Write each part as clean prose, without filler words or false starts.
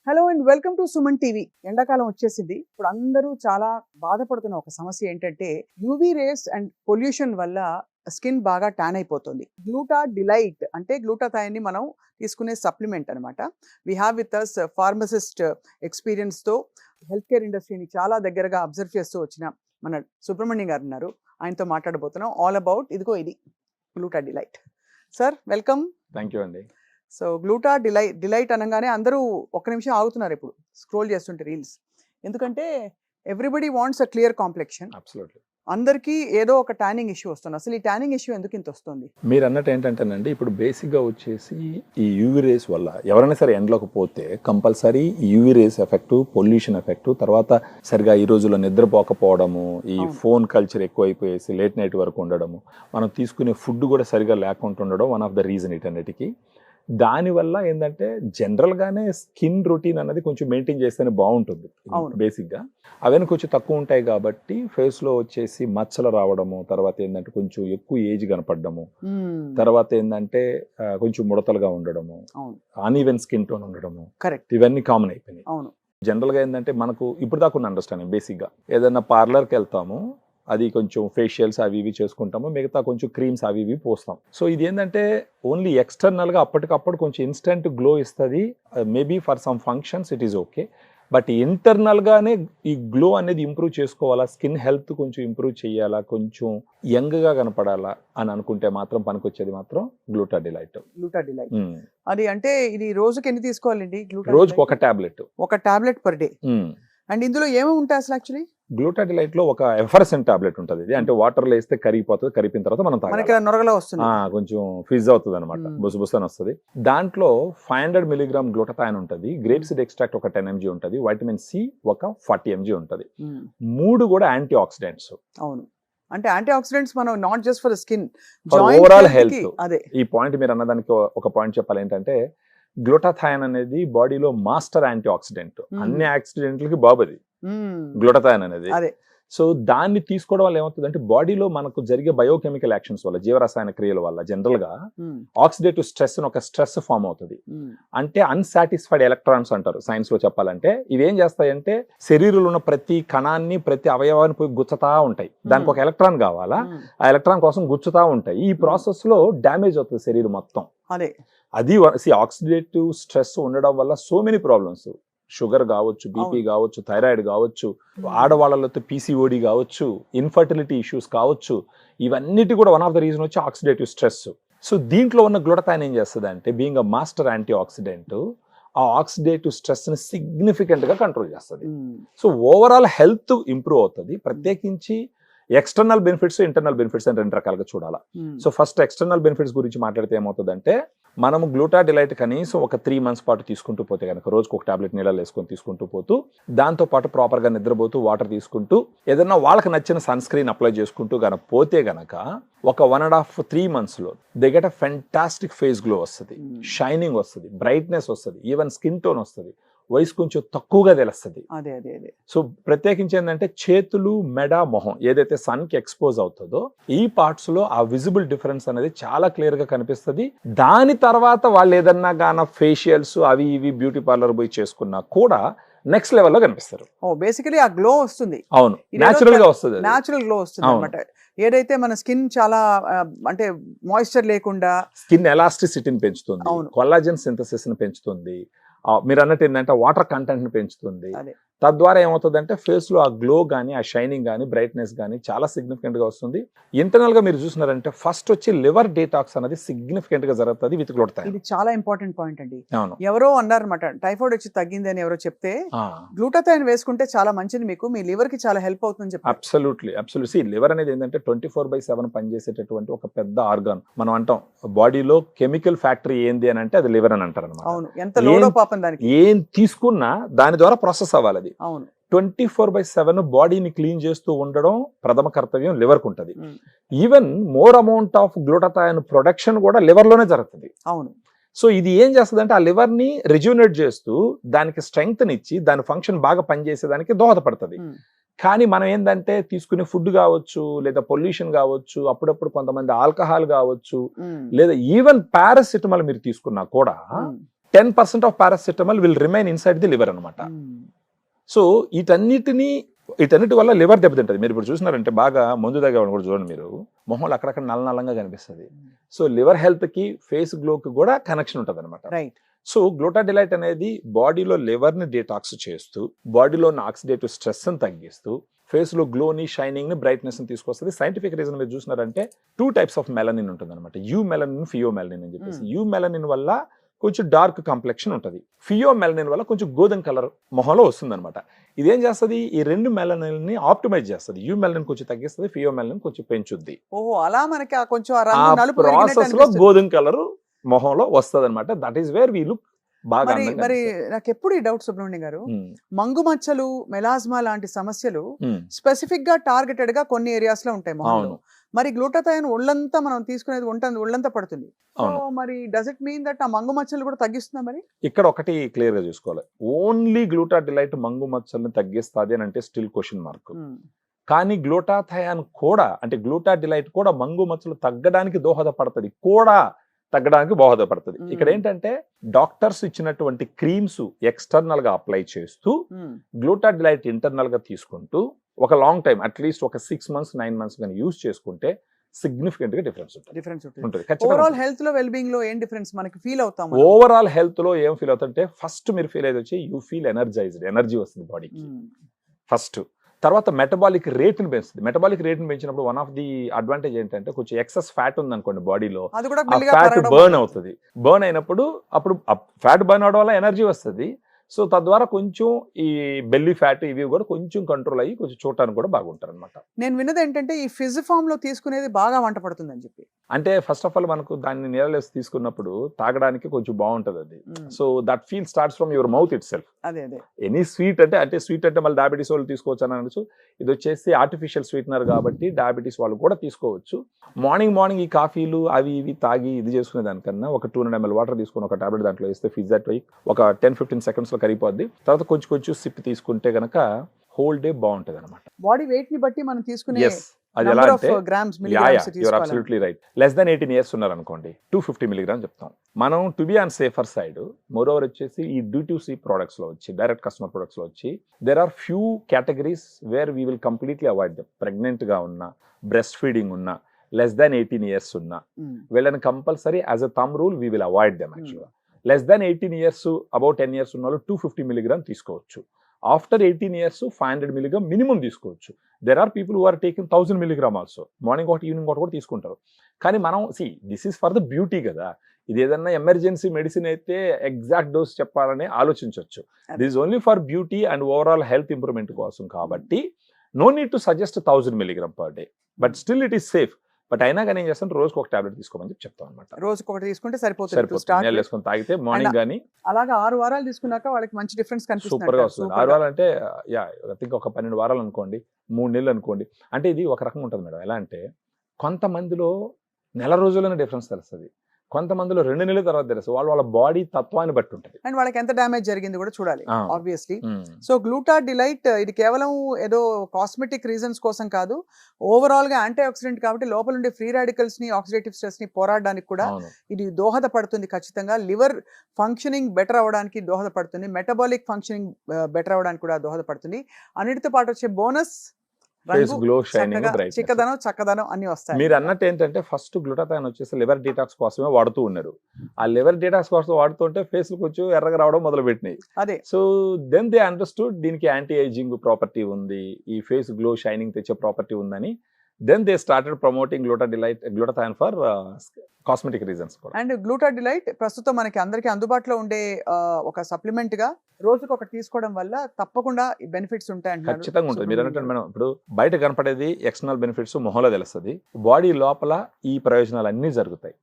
Hello and welcome to Suman TV. ఎండాకాలం వచ్చేసింది. ఇప్పుడు అందరూ చాలా బాధపడుతున్న ఒక సమస్య ఏంటంటే యూవీ రేస్ అండ్ పొల్యూషన్ వల్ల స్కిన్ బాగా ట్యాన్ అయిపోతుంది. గ్లూటా డిలైట్ అంటే గ్లూటాథైన్ మనం తీసుకునే సప్లిమెంట్ అనమాట. We have with us pharmacist ఎక్స్పీరియన్స్తో హెల్త్ కేర్ ఇండస్ట్రీని చాలా దగ్గరగా అబ్జర్వ్ చేస్తూ వచ్చిన మన సుబ్రహ్మణ్యం గారు ఉన్నారు. ఆయనతో మాట్లాడబోతున్నాం ఆల్ అబౌట్ ఇది Gluta Delight. Sir welcome. Thank you అండి. సో గ్లూటా డిలైట్ అనగానే అందరూ ఒక్క నిమిషం ఆగుతున్నారు ఇప్పుడు స్క్రోల్ చేస్తుంటే రీల్స్. ఎందుకంటే everybody wants a clear complexion. Absolutely. అందరికీ ఏదో ఒక ట్యానింగ్ ఇష్యూ వస్తుంది. అసలు ఈ ట్యానింగ్ ఇష్యూ ఎందుకు ఇంత వస్తుంది? మీరు అన్నట్టు ఏంటంటేనండి, ఇప్పుడు బేసిక్గా వచ్చేసి ఈ యూవీ రేస్ వల్ల ఎవరైనా సరే ఎండ్లోకి పోతే compulsory UV rays effect, pollution effect, తర్వాత సరిగా ఈ రోజుల్లో నిద్రపోకపోవడము, ఈ ఫోన్ కల్చర్ ఎక్కువైపోయేసి లేట్ నైట్ వరకు ఉండడము, మనం తీసుకునే ఫుడ్ కూడా సరిగా లేకుండా ఉండడం వన్ ఆఫ్ ద రీజన్ ఇటన్నిటికీ. దానివల్ల ఏంటంటే జనరల్గానే స్కిన్ రొటీన్ అనేది కొంచెం మెయింటైన్ చేస్తేనే బాగుంటుంది. బేసిక్గా అవన్నీ కొంచెం తక్కువ ఉంటాయి కాబట్టి ఫేస్లో వచ్చేసి మచ్చలు రావడము, తర్వాత ఏంటంటే కొంచెం ఎక్కువ ఏజ్ కనపడము, తర్వాత ఏంటంటే కొంచెం ముడతలుగా ఉండడము, అన్ఈవెన్ స్కిన్ టోన్ ఉండడము, ఇవన్నీ కామన్ అయిపోయినాయి. జనరల్గా ఏంటంటే మనకు ఇప్పుడు దాకా ఉన్న అండర్స్టాండింగ్ బేసిక్గా ఏదైనా పార్లర్కి వెళ్తాము, అది కొంచెం ఫేషియల్స్ అవి ఇవి చేసుకుంటాము, మిగతా కొంచెం క్రీమ్స్ అవి ఇవి పోస్తాం. సో ఇది ఏంటంటే ఓన్లీ ఎక్స్టర్నల్గా అప్పటికప్పుడు కొంచెం ఇన్స్టెంట్ గ్లో ఇస్తుంది. Maybe for some functions it is okay, but ఇంటర్నల్గానే ఈ గ్లో అనేది ఇంప్రూవ్ చేసుకోవాలా, స్కిన్ హెల్త్ కొంచెం ఇంప్రూవ్ చేయాలా, కొంచెం యంగ్గా కనపడాలా అని అనుకుంటే మాత్రం పనికొచ్చేది మాత్రం గ్లూటా డిలైట్. అది అంటే ఇది రోజుకి ఎన్ని తీసుకోవాలండి? రోజుకి ఒక టాబ్లెట్ పర్ డే. అండ్ ఇందులో ఏమేమి ఉంటాయి అసలు? యాక్చువల్లీ గ్లూటా డిలైట్ లో ఒక ఎఫర్సెంట్ టాబ్లెట్ ఉంటుంది. ఇది అంటే వాటర్లో వేస్తే కరిగిపోతుంది, కరిగిన తర్వాత మనం నొరగలా వస్తుంది, కొంచెం ఫిజ్ అవుతుంది అనమాట, బుసబుస అని వస్తుంది. దాంట్లో 500 mg గ్లూటాథైన్ ఉంటుంది, గ్రేప్ సీడ్ ఎక్స్ట్రాక్ట్ ఒక 10 mg ఉంటుంది, వైటమిన్ సి ఒక 40 mg ఉంటుంది. మూడు కూడా యాంటీ ఆక్సిడెంట్స్. అవును, అంటే యాంటీ ఆక్సిడెంట్స్ మనం not just for skin, overall health. అదే ఈ పాయింట్ మీరు అన్నదానికి ఒక పాయింట్ చెప్పాలి ఏంటంటే గ్లూటాథైన్ అనేది బాడీలో మాస్టర్ యాంటీ ఆక్సిడెంట్. అన్ని యాక్సిడెంట్లకి బాబుది గ్లూటాథైన్ అనేది. సో దాన్ని తీసుకోవడం వల్ల ఏమవుతుందంటే బాడీలో మనకు జరిగే బయోకెమికల్ యాక్షన్స్ వల్ల, జీవరసాయన క్రియల వల్ల జనరల్ గా ఆక్సిడేటివ్ స్ట్రెస్ అని ఒక స్ట్రెస్ ఫామ్ అవుతుంది. అంటే అన్సాటిస్ఫైడ్ ఎలక్ట్రాన్స్ అంటారు సైన్స్ లో చెప్పాలంటే. ఇవేం చేస్తాయంటే శరీరంలో ఉన్న ప్రతి కణాన్ని, ప్రతి అవయవాన్ని పోయి గుచ్చుతా ఉంటాయి. దానికి ఒక ఎలక్ట్రాన్ కావాలా, ఆ ఎలక్ట్రాన్ కోసం గుచ్చుతా ఉంటాయి. ఈ ప్రాసెస్ లో డ్యామేజ్ అవుతుంది శరీరం మొత్తం. అది ఆక్సిడేటివ్ స్ట్రెస్ ఉండడం వల్ల సో మెనీ ప్రాబ్లమ్స్, షుగర్ కావచ్చు, బీపీ కావచ్చు, థైరాయిడ్ కావచ్చు, ఆడవాళ్ళలో పీసీఓడి కావచ్చు, ఇన్ఫర్టిలిటీ ఇష్యూస్ కావచ్చు, ఇవన్నిటి కూడా వన్ ఆఫ్ ద రీజన్ వచ్చి ఆక్సిడేటివ్ స్ట్రెస్. సో దీంట్లో ఉన్న గ్లూటాథైన్ ఏం చేస్తుంది అంటే being a master anti oxidant, ఆ ఆక్సిడేటివ్ స్ట్రెస్ ని సిగ్నిఫికెంట్ గా కంట్రోల్ చేస్తుంది. సో ఓవరాల్ హెల్త్ ఇంప్రూవ్ అవుతుంది. ప్రత్యేకించి ఎక్స్టర్నల్ బెనిఫిట్స్, ఇంటర్నల్ బెనిఫిట్స్ అని రెండు రకాలుగా చూడాలి. సో ఫస్ట్ ఎక్స్టర్నల్ బెనిఫిట్స్ గురించి మాట్లాడితే ఏమవుతుందంటే మనము గ్లూటా డిలైట్ కనీసం ఒక 3 months పాటు తీసుకుంటూ పోతే కనుక, రోజుకు ఒక టాబ్లెట్ నీళ్ళలో వేసుకొని తీసుకుంటూ పోతూ, దాంతో పాటు ప్రాపర్గా నిద్రపోతూ, వాటర్ తీసుకుంటూ, ఏదన్నా వాళ్ళకి నచ్చిన సన్ స్క్రీన్ అప్లై చేసుకుంటూ కనుక పోతే గనక ఒక 1.5-3 months they get a fantastic face glow వస్తుంది, షైనింగ్ వస్తుంది, బ్రైట్నెస్ వస్తుంది, ఈవెన్ స్కిన్ టోన్ వస్తుంది, వయసు కొంచెం తక్కువగా తెలుస్తుంది. సో ప్రత్యేకించి ఏంటంటే చేతులు, మెడ, మొహం ఏదైతే సన్ కి ఎక్స్పోజ్ అవుతుందో ఈ పార్ట్స్ లో ఆ విజిబుల్ డిఫరెన్స్ అనేది చాలా క్లియర్ గా కనిపిస్తుంది. దాని తర్వాత వాళ్ళు ఏదన్నా గాన ఫేషియల్స్ అవి ఇవి బ్యూటీ పార్లర్ పోయి చేసుకున్నా కూడా నెక్స్ట్ లెవెల్లో కనిపిస్తారు. బేసికలీ ఆ గ్లో వస్తుంది. అవును, న్యాచురల్ గా వస్తుంది, న్యాచురల్ గ్లో వస్తుంది అన్నమాట. ఏదైతే మన స్కిన్ చాలా అంటే మాయిశ్చర్ లేకుండా స్కిన్ ఎలాస్టిసిటీని పెంచుతుంది, కొల్లాజన్ సింథసిస్ ని పెంచుతుంది, మీరు అన్నట్టు ఏంటంటే వాటర్ కంటెంట్ ని పెంచుతుంది. తద్వారా ఏమవుతుందంటే ఫేస్ లో ఆ గ్లో గానీ, ఆ షైనింగ్ గానీ, బ్రైట్నెస్ గానీ చాలా సిగ్నిఫికెంట్ గా వస్తుంది. ఇంటర్నల్ గా మీరు చూసినారంటే ఫస్ట్ వచ్చి లివర్ డీటాక్స్ అనేది సిగ్నిఫికెంట్ గా జరుగుతుంది విత్ గ్లూటాథైన్. ఇది చాలా ఇంపార్టెంట్ పాయింట్ అండి. ఎవరో అన్నారన్నమాట, టైఫాయిడ్ వచ్చి తగ్గింది అని ఎవరో చెప్తే గ్లూటాథైన్ వేసుకుంటే చాలా మంచిది, మీకు మీ లివర్ కి చాలా హెల్ప్ అవుతుందని చెప్పి. అబ్సల్యూట్లీ. లివర్ అనేది ఏంటంటే 24/7 పనిచేసేటటువంటి ఒక పెద్ద ఆర్గాన్. మనం అంటాం బాడీలో కెమికల్ ఫ్యాక్టరీ ఏంది అని అంటే అది లివర్ అని అంటారు అనమాట. ఎంత లోడో పాపం దానికి. ఏం తీసుకున్నా దాని ద్వారా ప్రాసెస్ అవ్వాలి. 24/7 బాడీని క్లీన్ చేస్తూ ఉండడం ప్రథమ కర్తవ్యం లివర్ కు ఉంటది. Even more amount of glutathione production కూడా లివర్ లోనే జరుగుతుంది. సో ఇది ఏం చేస్తుంది అంటే ఆ లివర్ ని రిజ్యూనేట్ చేస్తూ దానికి స్ట్రెంగ్త్ ఇచ్చి దాని ఫంక్షన్ బాగా పనిచేసేదానికి దోహదపడుతుంది. కానీ మనం ఏంటంటే తీసుకునే ఫుడ్ కావచ్చు, లేదా పొల్యూషన్ కావచ్చు, అప్పుడప్పుడు కొంతమంది ఆల్కహాల్ కావచ్చు, లేదా ఈవెన్ పారాసిటమాల్ మీరు తీసుకున్నా కూడా 10% of paracetamol will remain inside the liver అనమాట. సో వీటన్నిటి వల్ల లివర్ దెబ్బతింటది. మీరు ఇప్పుడు చూసినారంటే బాగా మందు తాగేవాళ్ళు కూడా చూడండి, మీరు మొహంలో అక్కడక్కడ నల్లంగా కనిపిస్తుంది. సో లివర్ హెల్త్ కి ఫేస్ గ్లోకి కూడా కనెక్షన్ ఉంటుంది అనమాట. సో గ్లూటాడిలైట్ అనేది బాడీలో లివర్ ని డిటాక్స్ చేస్తూ, బాడీలో ఉన్న ఆక్సిడేటివ్ స్ట్రెస్ ని తగ్గిస్తూ, ఫేస్ లో గ్లోని, షైనింగ్ ని, బ్రైట్నెస్ ని తీసుకొస్తుంది. సైంటిఫిక్ రీజన్ మీరు చూసినారంటే 2 types ఆఫ్ మెలనిన్ ఉంటుంది అనమాట. యూ మెలనిన్, ఫియో మెలనిన్ అని చెప్పేసి. యూ మెలనిన్ వల్ల కొంచెం డార్క్ కాంప్లెక్షన్ ఉంటుంది, ఫియో మెలనిన్ వల్ల కొంచెం గోధుమ కలర్ మొహంలో వస్తుంది అనమాట. ఇదేం చేస్తుంది, ఈ 2 మెలనిన్ ని ఆప్టిమైజ్ చేస్తుంది. యూ మెలనిన్ కొంచెం తగ్గిస్తుంది, ఫియో మెలనిన్ కొంచెం పెంచుద్ది. అలా మనకి కొంచెం ప్రాసెస్ లో గోధుమ కలర్ మొహంలో వస్తుంది అనమాట. That is where we look బాగా. మరి నాకు ఎప్పుడు ఈ డౌట్ సుబ్రహ్మణ్యం గారు, మంగు మచ్చలు, మెలాస్మా లాంటి సమస్యలు స్పెసిఫిక్ గా టార్గెటెడ్ గా కొన్ని ఏరియాస్ లో ఉంటాయి మొహంలో. మరి గ్లూటాథయోన్ ఒళ్ళంతా మనం తీసుకునేది ఒళ్ళంతా పడుతుంది. మరి డస్ ఇట్ మీన్ దట్ ఆ మంగు మచ్చలు కూడా తగ్గిస్తుందా? మరి ఇక్కడ ఒకటి క్లియర్ గా చూసుకోవాలి, ఓన్లీ గ్లూటాడిలైట్ మంగు మచ్చల్ని తగ్గిస్తుంది అని అంటే స్టిల్ క్వశ్చన్ మార్క్. కానీ గ్లూటాథయాన్ కూడా, అంటే గ్లూటాడిలైట్ కూడా మంగు మచ్చలు తగ్గడానికి దోహదపడుతుంది, ఇక్కడ ఏంటంటే డాక్టర్స్ ఇచ్చినటువంటి క్రీమ్స్ ఎక్స్టర్నల్ గా అప్లై చేస్తూ, గ్లూటాడిలైట్ ఇంటర్నల్ గా తీసుకుంటూ ఒక లాంగ్ టైం, అట్లీస్ట్ ఒక 6 months 9 months కానీ యూజ్ చేసుకుంటే సిగ్నిఫికెంట్ గా డిఫరెన్స్ ఉంటుంది. ఓవరాల్ హెల్త్ లో వెల్ బీయింగ్ లో ఏం డిఫరెన్స్ మనకి ఫీల్ అవుతాం? ఓవరాల్ హెల్త్ లో ఏం ఫీల్ అవుతుంటే, ఫస్ట్ మీరు ఫీల్ అయ్యేది వచ్చి యూ ఫీల్ ఎనర్జైజ్డ్, ఎనర్జీ వస్తుంది బాడీకి ఫస్ట్. తర్వాత మెటబాలిక్ రేట్ని పెంచుతుంది. మెటబాలిక్ రేట్ని పెంచినప్పుడు వన్ ఆఫ్ ది అడ్వాంటేజ్ ఏంటంటే, కొంచెం ఎక్సెస్ ఫ్యాట్ ఉంది అనుకోండి బాడీలో, ఆ ఫ్యాట్ బర్న్ అవుతుంది. బర్న్ అయినప్పుడు అప్పుడు ఫ్యాట్ బర్న్ అవడం వల్ల ఎనర్జీ వస్తుంది. సో తద్వారా కొంచెం ఈ బెల్లీ ఫ్యాట్ ఇవి కూడా కొంచెం కంట్రోల్ అయ్యి కొంచెం చూడటానికి కూడా బాగుంటారు అనమాట. నేను విన్నది ఏంటంటే, ఈ ఫిజ్ ఫామ్ లో తీసుకునేది బాగా వంట పడుతుంది అని చెప్పి. అంటే ఫస్ట్ ఆఫ్ ఆల్ మనకు దాన్ని నీళ్ళలేసి తీసుకున్నప్పుడు తాగడానికి కొంచెం బాగుంటది అది. So that feel starts from your mouth it self. Any sweet అంటే స్వీట్ అంటే మళ్ళీ డయాబెటీస్ వాళ్ళు తీసుకోవచ్చు అని అనొచ్చు. ఇది వచ్చేసి ఆర్టిఫిషియల్ స్వీట్నర్ కాబట్టి డయాబెటీస్ వాళ్ళు కూడా తీసుకోవచ్చు. మార్నింగ్ ఈ కాఫీలు అవి ఇవి తాగి ఇది చేసుకునే దానికన్నా ఒక 200 ml వాటర్ తీసుకుని ఒక టాబ్లెట్ దాంట్లో వేస్తే ఫిజ్ అట్ ఒక 10-15 seconds లో కరిగిపోద్ది. తర్వాత కొంచెం సిప్ తీసుకుంటే గనక హోల్ డే బాగుంటది అనమాట. బాడీ వెయిట్ ని బట్టి మనం తీసుకునే అది ఎలా అంటే, you are absolutely right. Less than 18 years ఉన్నారు అనుకోండి 250 mg చెప్తాం మనం. To be on safer side, moreover వచ్చేసి ఈ D2C ప్రొడక్ట్స్ లో వచ్చి, డైరెక్ట్ కస్టమర్ ప్రొడక్ట్స్ లో వచ్చి, there are few categories where we will completely avoid them. Pregnant గా ఉన్న, బ్రెస్ట్ ఫీడింగ్ ఉన్న, లెస్ దాన్ 18 years ఉన్న వీళ్ళని compulsory as a thumb rule we will avoid them. యాక్చువల్గా less than 18 years, about 10 years ఉన్న వాళ్ళు 250 mg తీసుకోవచ్చు. After 18 years 500 mg minimum తీసుకోవచ్చు. There are people who are taking 1000 mg also. Morning ఒకటి, evening ఒకటి కూడా తీసుకుంటారు. కానీ మనం this is for the beauty కదా. ఇది ఏదన్నా ఎమర్జెన్సీ మెడిసిన్ అయితే ఎగ్జాక్ట్ డోస్ చెప్పాలని ఆలోచించవచ్చు. This only for beauty and overall health improvement కోసం కాబట్టి no need to suggest 1000 mg per day, but still it is safe. But అయినా కానీ ఏం చేస్తాను, రోజుకి ఒక టాబ్లెట్ తీసుకోమని చెప్తాం అనమాట. రోజుకి ఒకటి తీసుకుంటే సరిపోతుంది. తాగితే మార్నింగ్ కానీ అలాగా 6 వారాలు తీసుకున్నాక వాళ్ళకి మంచి డిఫరెన్స్ కనిపిస్తుంది. సూపర్ గా వస్తుంది. 6 వారాలు అంటే ఒక 12 వారాలు అనుకోండి, 3 నెలలు అనుకోండి. అంటే ఇది ఒక రకంగా ఉంటుంది మేడం. ఎలా అంటే, కొంతమందిలో నెల రోజుల్లోనే డిఫరెన్స్ తెలుస్తుంది, కొంతమందిలో 2 నెలల తర్వాత తెలుసు. వాళ్ళ బాడీ తత్వాన్ని బట్టి ఉంటుంది, అండ్ వాళ్ళకి ఎంత డ్యామేజ్ జరిగింది కూడా చూడాలి ఆబ్వియస్లీ. సో గ్లూటాడిలైట్ ఇది కేవలం ఏదో కాస్మెటిక్ రీజన్స్ కోసం కాదు, ఓవరాల్ గా యాంటీ ఆక్సిడెంట్ కాబట్టి లోపల ఉండే ఫ్రీ రాడికల్స్ ని, ఆక్సిడేటివ్ స్ట్రెస్ ని పోరాడడానికి కూడా ఇది దోహదపడుతుంది. ఖచ్చితంగా లివర్ ఫంక్షనింగ్ బెటర్ అవ్వడానికి దోహదపడుతుంది, మెటబాలిక్ ఫంక్షనింగ్ బెటర్ అవ్వడానికి కూడా దోహదపడుతుంది. అన్నిటితో పాటు వచ్చే బోనస్ చిక్కదనం, చక్కదనం అన్ని వస్తాయి. మీరు అన్నట్టు ఏంటంటే, ఫస్ట్ గ్లూటాథయోన్ వచ్చేసి లివర్ డీటాక్స్ కోసమే వాడుతూ ఉన్నారు. ఆ లివర్ డీటాక్స్ కోసం వాడుతుంటే ఫేస్ కొంచెం ఎర్రగా రావడం మొదలు పెట్టినాయి. అదే. సో దెన్ దే అండర్స్టూడ్ దీనికి యాంటీ ఏజింగ్ ప్రాపర్టీ ఉంది, ఈ ఫేస్ గ్లో షైనింగ్ తెచ్చే ప్రాపర్టీ ఉందని. Then they started promoting glutathione for cosmetic reasons. And glutathione ప్రస్తుతం మనకి అందరికీ అందుబాటులో ఉండే ఒక సప్లిమెంట్ గా రోజుకి ఒకటి తీసుకోవడం వల్ల తప్పకుండా బెనిఫిట్స్ ఉంటాయి అంటారు. ఖచ్చితంగా ఉంటుంది. మీరు అన్నట్టు మేడం, ఇప్పుడు బయట కనపడేది ఎక్స్టర్నల్ బెనిఫిట్స్ మొహంలో తెలుస్తుంది, బాడీ లోపల ఈ ప్రయోజనాలు అన్ని జరుగుతాయి.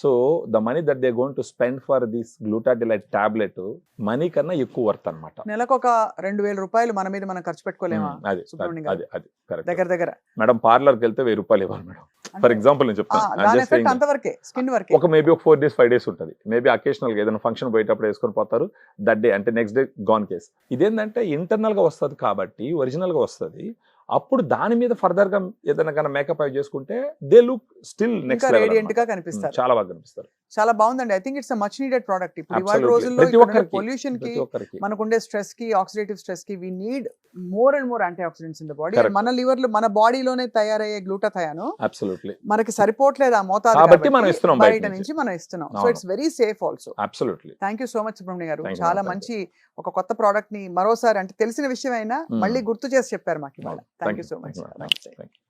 So the money that they going to spend for this glutathione tablet money కన్నా ఎక్కువ వర్త్ అనమాట. నెలకు ఒక 2,000 రూపాయలు మన మీద మనం ఖర్చు పెట్టుకోలేమా? దగ్గర దగ్గర మేడం పార్లర్ కి వెళ్తే 1000 రూపాయలు ఇవ్వాలి మేడం. ఫర్ ఎగ్జాంపుల్ నేను చెప్తాను, ఒక మేబీ ఒక 4 days 5 days ఉంటుంది. మేబీ అకేషనల్ గా ఏదైనా ఫంక్షన్ పోయేటప్పుడు వేసుకొని పోతారు, దట్ డే అంటే నెక్స్ట్ డే గాన్ కేస్. ఇదేంటంటే ఇంటర్నల్ గా వస్తుంది కాబట్టి, ఒరిజినల్ గా వస్తుంది. అప్పుడు దాని మీద ఫర్దర్ గా ఏదైనా మేకప్ అవి చేసుకుంటే they look still next level, radiant గా కనిపిస్తారు, చాలా బాగా కనిపిస్తారు. చాలా బాగుందండి. I think it's much needed product. ఇప్పుడు ఇవాళ Absolutely. రోజుల్లో ప్రతి ఒక్కరికి, పొల్యూషన్ కి ప్రతి ఒక్కరికి మనకుండే స్ట్రెస్ కి, ఆక్సిడేటివ్ స్ట్రెస్ కి we need more and more antioxidants in the body. Correct. మన లివర్ లో మన బాడీలోనే తయారయ్యే గ్లూటాథయాన్ అబ్సల్యూట్లీ మనకి సరిపోవట్లేదు ఆ మోతాదు కాబట్టి మనం ఇస్తున్నాం బయట బయట నుంచి. నుంచి మనం ఇస్తున్నాం. సో అవును. It's very safe also. Absolutely thank you so much Subrahmanya గారు. Thank you, చాలా thank you. మంచి ఒక కొత్త ప్రోడక్ట్ ని మరోసారి అంటే తెలిసిన విషయం అయినా మళ్ళీ గుర్తు చేసి చెప్పారు మాకు ఇవాళ. Thank you so much. నమస్తే. Thank you